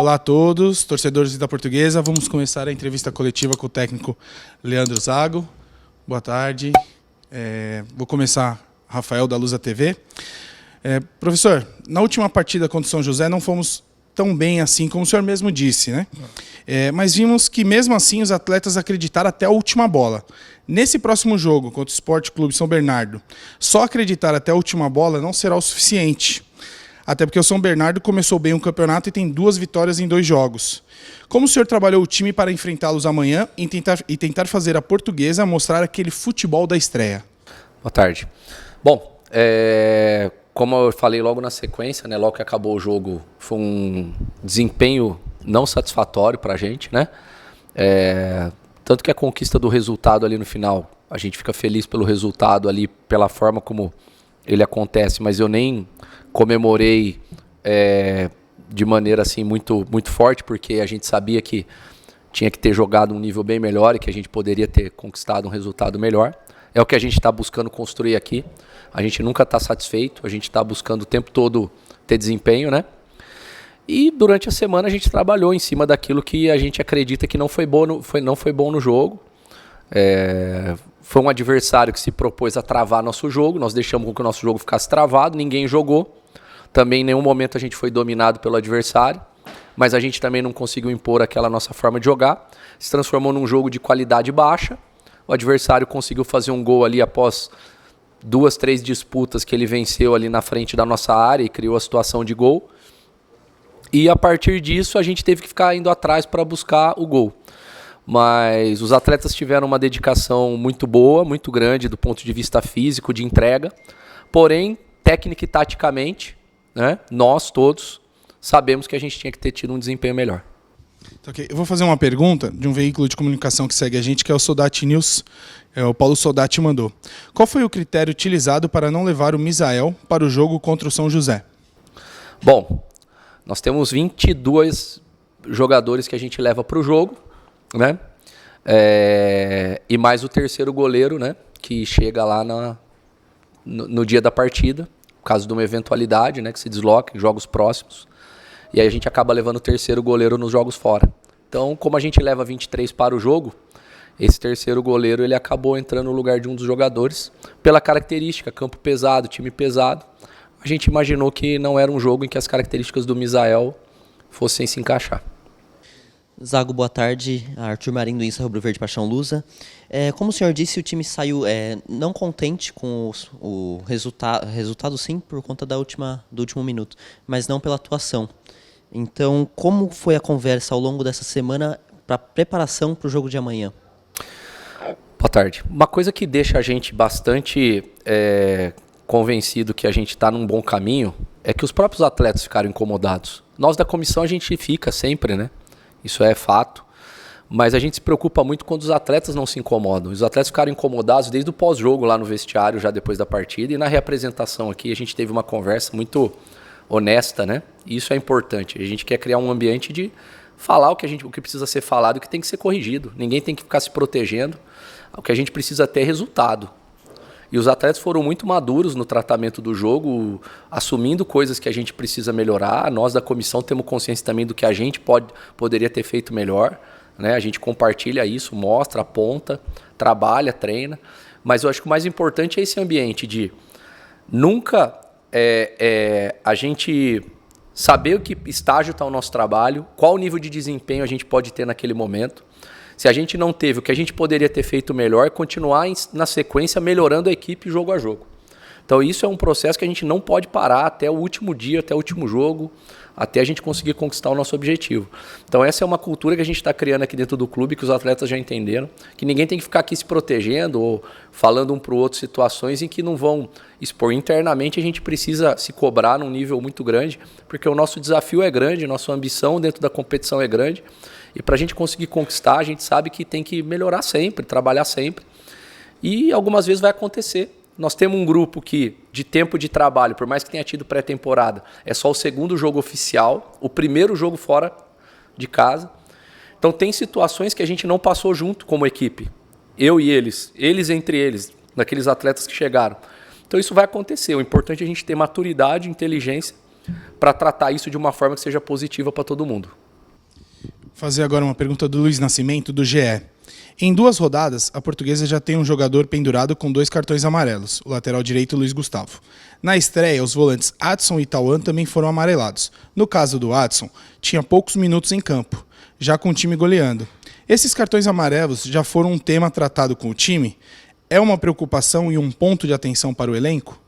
Olá a todos, torcedores da Portuguesa. Vamos começar a entrevista coletiva com o técnico Leandro Zago. Boa tarde. Vou começar, Rafael, da Lusa TV. Professor, na última partida contra o São José não fomos tão bem assim, como o senhor mesmo disse, né? Mas vimos que mesmo assim os atletas acreditaram até a última bola. Nesse próximo jogo contra o Sport Clube São Bernardo, só acreditar até a última bola não será o suficiente. Até porque o São Bernardo começou bem o campeonato e tem 2 vitórias em 2 jogos. Como o senhor trabalhou o time para enfrentá-los amanhã e tentar fazer a Portuguesa mostrar aquele futebol da estreia? Boa tarde. Bom, como eu falei logo na sequência, né, logo que acabou o jogo, foi um desempenho não satisfatório para a gente, né? Tanto que a conquista do resultado ali no final, a gente fica feliz pelo resultado ali, pela forma como ele acontece, mas eu nem comemorei de maneira assim muito forte, porque a gente sabia que tinha que ter jogado um nível bem melhor e que a gente poderia ter conquistado um resultado melhor. É o que a gente está buscando construir aqui. A gente nunca está satisfeito, a gente está buscando o tempo todo ter desempenho, né? E durante a semana a gente trabalhou em cima daquilo que a gente acredita que não foi bom no jogo. Foi um adversário que se propôs a travar nosso jogo, nós deixamos com que o nosso jogo ficasse travado, ninguém jogou. Também em nenhum momento a gente foi dominado pelo adversário, mas a gente também não conseguiu impor aquela nossa forma de jogar. Se transformou num jogo de qualidade baixa. O adversário conseguiu fazer um gol ali após 2, 3 disputas que ele venceu ali na frente da nossa área e criou a situação de gol. E a partir disso a gente teve que ficar indo atrás para buscar o gol. Mas os atletas tiveram uma dedicação muito boa, muito grande do ponto de vista físico, de entrega. Porém, técnica e taticamente, né, nós todos sabemos que a gente tinha que ter tido um desempenho melhor. Okay. Eu vou fazer uma pergunta de um veículo de comunicação que segue a gente, que é o Soldati News. O Paulo Soldati mandou. Qual foi o critério utilizado para não levar o Misael para o jogo contra o São José? Bom, nós temos 22 jogadores que a gente leva para o jogo, né? E mais o terceiro goleiro, né? Que chega lá no dia da partida, no caso de uma eventualidade, né? Que se desloca em jogos próximos. E aí a gente acaba levando o terceiro goleiro nos jogos fora. Então, como a gente leva 23 para o jogo, esse terceiro goleiro ele acabou entrando no lugar de um dos jogadores. Pela característica, campo pesado, time pesado, a gente imaginou que não era um jogo em que as características do Misael fossem se encaixar. Zago, boa tarde. Arthur Marinho do Insta Rubro Verde Paixão Lusa. Como o senhor disse, o time saiu não contente com o resultado sim, por conta do último minuto, mas não pela atuação. Então, como foi a conversa ao longo dessa semana para a preparação para o jogo de amanhã? Boa tarde. Uma coisa que deixa a gente bastante convencido que a gente está num bom caminho é que os próprios atletas ficaram incomodados. Nós da comissão a gente fica sempre, né? Isso é fato. Mas a gente se preocupa muito quando os atletas não se incomodam. Os atletas ficaram incomodados desde o pós-jogo lá no vestiário, já depois da partida. E na reapresentação aqui a gente teve uma conversa muito honesta, né? E isso é importante. A gente quer criar um ambiente de falar o que precisa ser falado e o que tem que ser corrigido. Ninguém tem que ficar se protegendo. O que a gente precisa ter é resultado. E os atletas foram muito maduros no tratamento do jogo, assumindo coisas que a gente precisa melhorar. Nós da comissão temos consciência também do que a gente poderia ter feito melhor, né? A gente compartilha isso, mostra, aponta, trabalha, treina. Mas eu acho que o mais importante é esse ambiente de nunca a gente saber o que estágio está o nosso trabalho, qual o nível de desempenho a gente pode ter naquele momento. Se a gente não teve o que a gente poderia ter feito melhor, continuar na sequência melhorando a equipe jogo a jogo. Então isso é um processo que a gente não pode parar até o último dia, até o último jogo, até a gente conseguir conquistar o nosso objetivo. Então essa é uma cultura que a gente está criando aqui dentro do clube, que os atletas já entenderam, que ninguém tem que ficar aqui se protegendo ou falando um para o outro situações em que não vão expor. Internamente a gente precisa se cobrar num nível muito grande, porque o nosso desafio é grande, nossa ambição dentro da competição é grande. E para a gente conseguir conquistar, a gente sabe que tem que melhorar sempre, trabalhar sempre. E algumas vezes vai acontecer. Nós temos um grupo que, de tempo de trabalho, por mais que tenha tido pré-temporada, é só o segundo jogo oficial, o primeiro jogo fora de casa. Então tem situações que a gente não passou junto como equipe. Eu e eles entre eles, naqueles atletas que chegaram. Então isso vai acontecer. O importante é a gente ter maturidade, inteligência, para tratar isso de uma forma que seja positiva para todo mundo. Fazer agora uma pergunta do Luiz Nascimento, do GE. Em 2 rodadas, a Portuguesa já tem um jogador pendurado com 2 cartões amarelos, o lateral direito Luiz Gustavo. Na estreia, os volantes Adson e Tauan também foram amarelados. No caso do Adson, tinha poucos minutos em campo, já com o time goleando. Esses cartões amarelos já foram um tema tratado com o time? É uma preocupação e um ponto de atenção para o elenco?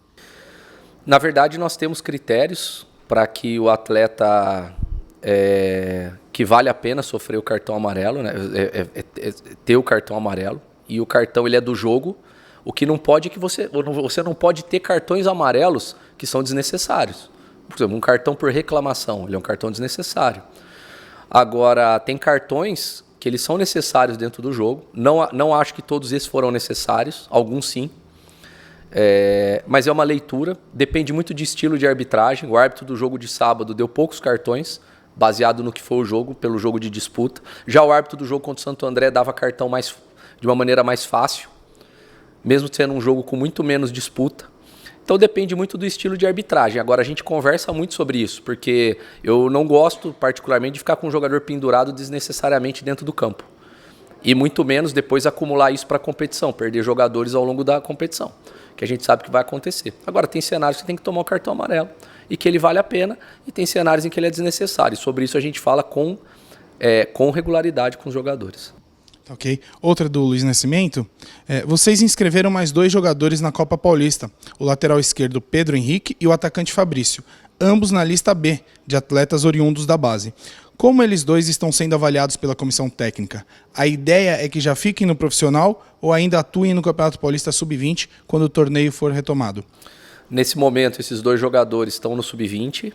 Na verdade, nós temos critérios para que o atleta que vale a pena sofrer o cartão amarelo, né? Ter o cartão amarelo. E o cartão ele é do jogo. O que não pode é que você não pode ter cartões amarelos que são desnecessários. Por exemplo, um cartão por reclamação, ele é um cartão desnecessário. Agora, tem cartões que eles são necessários dentro do jogo. Não acho que todos esses foram necessários, alguns sim. Mas é uma leitura, depende muito de estilo de arbitragem. O árbitro do jogo de sábado deu poucos cartões, baseado no que foi o jogo, pelo jogo de disputa. Já o árbitro do jogo contra o Santo André dava cartão de uma maneira mais fácil, mesmo sendo um jogo com muito menos disputa. Então depende muito do estilo de arbitragem. Agora a gente conversa muito sobre isso, porque eu não gosto particularmente de ficar com um jogador pendurado desnecessariamente dentro do campo. E muito menos depois acumular isso para a competição, perder jogadores ao longo da competição, que a gente sabe que vai acontecer. Agora tem cenários que tem que tomar o cartão amarelo e que ele vale a pena, e tem cenários em que ele é desnecessário. Sobre isso a gente fala com regularidade com os jogadores. Ok. Outra do Luiz Nascimento. Vocês inscreveram mais 2 jogadores na Copa Paulista, o lateral esquerdo Pedro Henrique e o atacante Fabrício, ambos na lista B, de atletas oriundos da base. Como eles dois estão sendo avaliados pela comissão técnica? A ideia é que já fiquem no profissional ou ainda atuem no Campeonato Paulista Sub-20 quando o torneio for retomado? Nesse momento, esses 2 jogadores estão no Sub-20.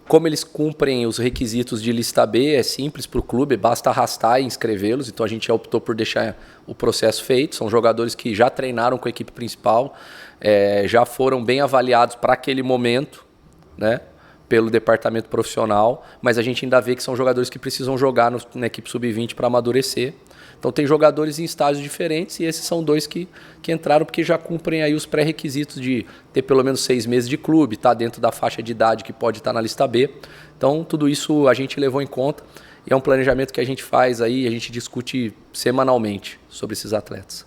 Como eles cumprem os requisitos de lista B, é simples para o clube, basta arrastar e inscrevê-los. Então a gente optou por deixar o processo feito. São jogadores que já treinaram com a equipe principal, já foram bem avaliados para aquele momento, né, pelo departamento profissional, mas a gente ainda vê que são jogadores que precisam jogar na equipe Sub-20 para amadurecer. Então tem jogadores em estágios diferentes e esses são 2 que entraram porque já cumprem aí os pré-requisitos de ter pelo menos 6 meses de clube, estar dentro da faixa de idade que pode estar na lista B. Então tudo isso a gente levou em conta e é um planejamento que a gente faz aí, a gente discute semanalmente sobre esses atletas.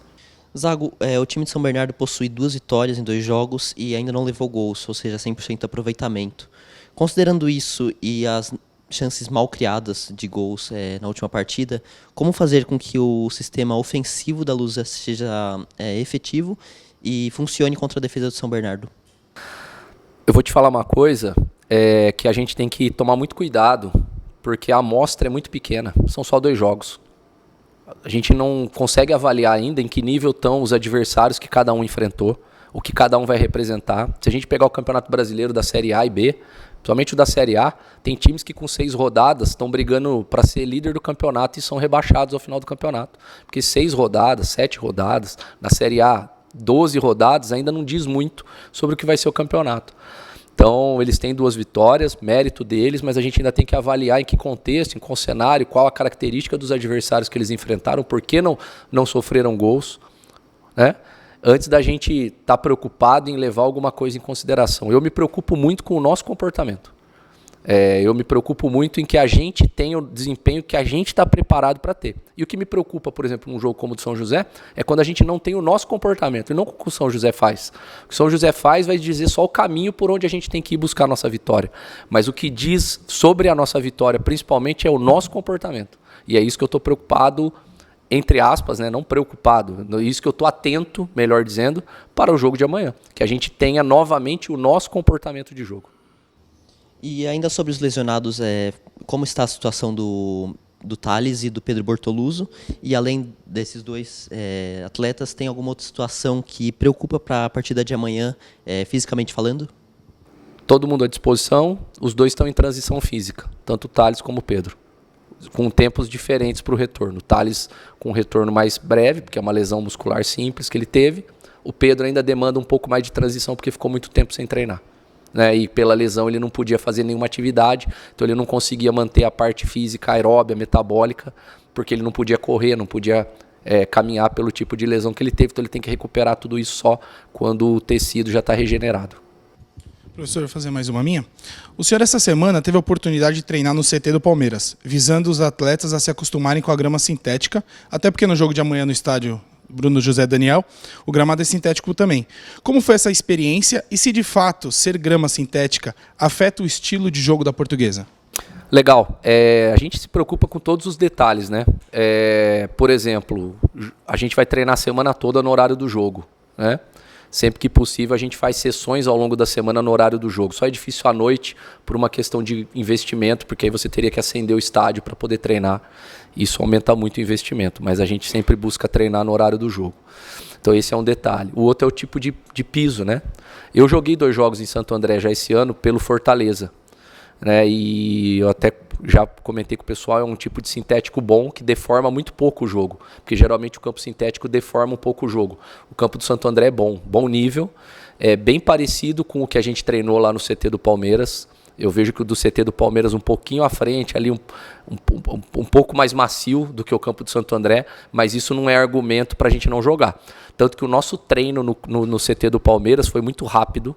Zago, o time de São Bernardo possui 2 vitórias em 2 jogos e ainda não levou gols, ou seja, 100% aproveitamento. Considerando isso e as chances mal criadas de gols na última partida, como fazer com que o sistema ofensivo da Lusa seja efetivo e funcione contra a defesa do São Bernardo? Eu vou te falar uma coisa, que a gente tem que tomar muito cuidado, porque a amostra é muito pequena, são só 2 jogos. A gente não consegue avaliar ainda em que nível estão os adversários que cada um enfrentou, o que cada um vai representar. Se a gente pegar o Campeonato Brasileiro da Série A e B, principalmente o da Série A, tem times que com 6 rodadas estão brigando para ser líder do campeonato e são rebaixados ao final do campeonato. Porque 6 rodadas, 7 rodadas, na Série A, 12 rodadas, ainda não diz muito sobre o que vai ser o campeonato. Então, eles têm 2 vitórias, mérito deles, mas a gente ainda tem que avaliar em que contexto, em qual cenário, qual a característica dos adversários que eles enfrentaram, por que não sofreram gols, né? Antes da gente estar preocupado em levar alguma coisa em consideração. Eu me preocupo muito com o nosso comportamento. Eu me preocupo muito em que a gente tenha o desempenho que a gente está preparado para ter. E o que me preocupa, por exemplo, num jogo como o de São José, é quando a gente não tem o nosso comportamento, e não o que o São José faz. O que o São José faz vai dizer só o caminho por onde a gente tem que ir buscar a nossa vitória. Mas o que diz sobre a nossa vitória, principalmente, é o nosso comportamento. E é isso que eu estou preocupado, entre aspas, né, não preocupado, isso que eu estou atento, melhor dizendo, para o jogo de amanhã. Que a gente tenha novamente o nosso comportamento de jogo. E ainda sobre os lesionados, como está a situação do Thales e do Pedro Bortoluso? E além desses 2 atletas, tem alguma outra situação que preocupa para a partida de amanhã, fisicamente falando? Todo mundo à disposição, os 2 estão em transição física, tanto o Thales como o Pedro, com tempos diferentes para o retorno. O Thales com um retorno mais breve, porque é uma lesão muscular simples que ele teve. O Pedro ainda demanda um pouco mais de transição, porque ficou muito tempo sem treinar, né? E pela lesão ele não podia fazer nenhuma atividade, então ele não conseguia manter a parte física aeróbia, metabólica, porque ele não podia correr, não podia caminhar pelo tipo de lesão que ele teve, então ele tem que recuperar tudo isso só quando o tecido já está regenerado. Professor, vou fazer mais uma minha. O senhor, essa semana, teve a oportunidade de treinar no CT do Palmeiras, visando os atletas a se acostumarem com a grama sintética, até porque no jogo de amanhã no estádio Bruno José Daniel, o gramado é sintético também. Como foi essa experiência e se de fato ser grama sintética afeta o estilo de jogo da Portuguesa? Legal. A gente se preocupa com todos os detalhes, né? Por exemplo, a gente vai treinar a semana toda no horário do jogo, né? Sempre que possível, a gente faz sessões ao longo da semana no horário do jogo. Só é difícil à noite por uma questão de investimento, porque aí você teria que acender o estádio para poder treinar. Isso aumenta muito o investimento, mas a gente sempre busca treinar no horário do jogo. Então esse é um detalhe. O outro é o tipo de piso, né? Eu joguei 2 jogos em Santo André já esse ano pelo Fortaleza, né? E eu até já comentei com o pessoal, é um tipo de sintético bom que deforma muito pouco o jogo, porque geralmente o campo sintético deforma um pouco o jogo. O campo do Santo André é bom nível, é bem parecido com o que a gente treinou lá no CT do Palmeiras. Eu vejo que o do CT do Palmeiras um pouquinho à frente, ali um pouco mais macio do que o campo do Santo André, mas isso não é argumento para a gente não jogar. Tanto que o nosso treino no CT do Palmeiras foi muito rápido,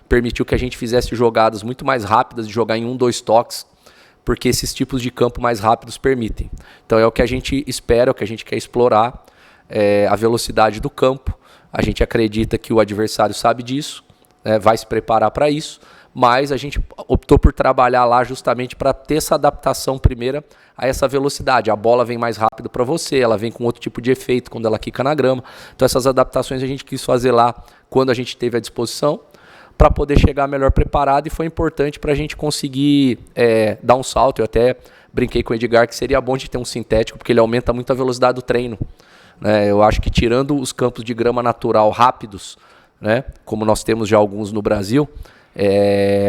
permitiu que a gente fizesse jogadas muito mais rápidas, de jogar em 1, 2 toques, porque esses tipos de campo mais rápidos permitem. Então é o que a gente espera, é o que a gente quer explorar, a velocidade do campo. A gente acredita que o adversário sabe disso, vai se preparar para isso, mas a gente optou por trabalhar lá justamente para ter essa adaptação primeira a essa velocidade. A bola vem mais rápido para você, ela vem com outro tipo de efeito quando ela quica na grama. Então essas adaptações a gente quis fazer lá quando a gente teve à disposição, para poder chegar melhor preparado, e foi importante para a gente conseguir dar um salto. Eu até brinquei com o Edgar que seria bom de ter um sintético, porque ele aumenta muito a velocidade do treino, né? Eu acho que tirando os campos de grama natural rápidos, né, como nós temos já alguns no Brasil,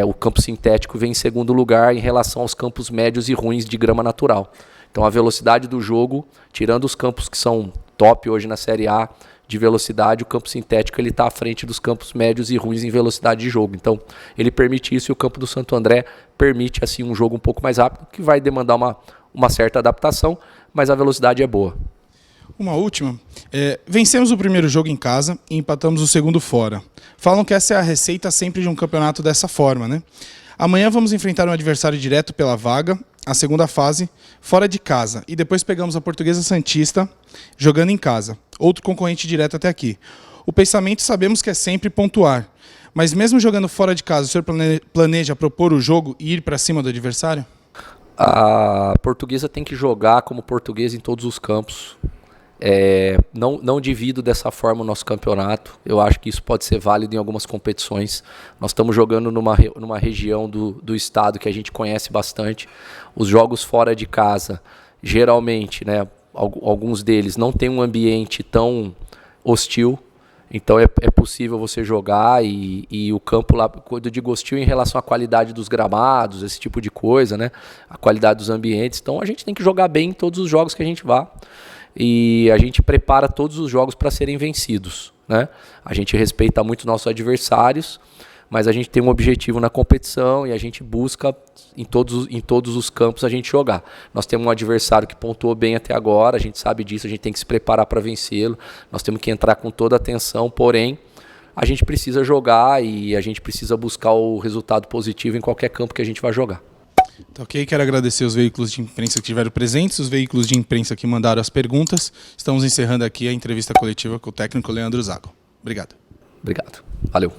o campo sintético vem em segundo lugar em relação aos campos médios e ruins de grama natural. Então a velocidade do jogo, tirando os campos que são top hoje na Série A, de velocidade, o campo sintético ele está à frente dos campos médios e ruins em velocidade de jogo. Então, ele permite isso, e o campo do Santo André permite assim um jogo um pouco mais rápido, que vai demandar uma certa adaptação, mas a velocidade é boa. Uma última. Vencemos o primeiro jogo em casa e empatamos o segundo fora. Falam que essa é a receita sempre de um campeonato dessa forma, né? Amanhã vamos enfrentar um adversário direto pela vaga, a segunda fase, fora de casa. E depois pegamos a Portuguesa Santista jogando em casa, outro concorrente direto até aqui. O pensamento sabemos que é sempre pontuar. Mas mesmo jogando fora de casa, o senhor planeja propor o jogo e ir para cima do adversário? A Portuguesa tem que jogar como Portuguesa em todos os campos. Não divido dessa forma o nosso campeonato. Eu acho que isso pode ser válido em algumas competições. Nós estamos jogando numa região do estado que a gente conhece bastante. Os jogos fora de casa, geralmente, né, alguns deles não têm um ambiente tão hostil. Então é possível você jogar, e o campo lá, quando eu digo hostil, em relação à qualidade dos gramados, esse tipo de coisa, né, a qualidade dos ambientes. Então a gente tem que jogar bem em todos os jogos que a gente vá. E a gente prepara todos os jogos para serem vencidos, né? A gente respeita muito nossos adversários, mas a gente tem um objetivo na competição e a gente busca em todos os campos a gente jogar. Nós temos um adversário que pontuou bem até agora, a gente sabe disso, a gente tem que se preparar para vencê-lo, nós temos que entrar com toda a atenção, porém a gente precisa jogar e a gente precisa buscar o resultado positivo em qualquer campo que a gente vai jogar. Tá, ok, quero agradecer os veículos de imprensa que estiveram presentes, os veículos de imprensa que mandaram as perguntas. Estamos encerrando aqui a entrevista coletiva com o técnico Leandro Zago. Obrigado. Obrigado. Valeu.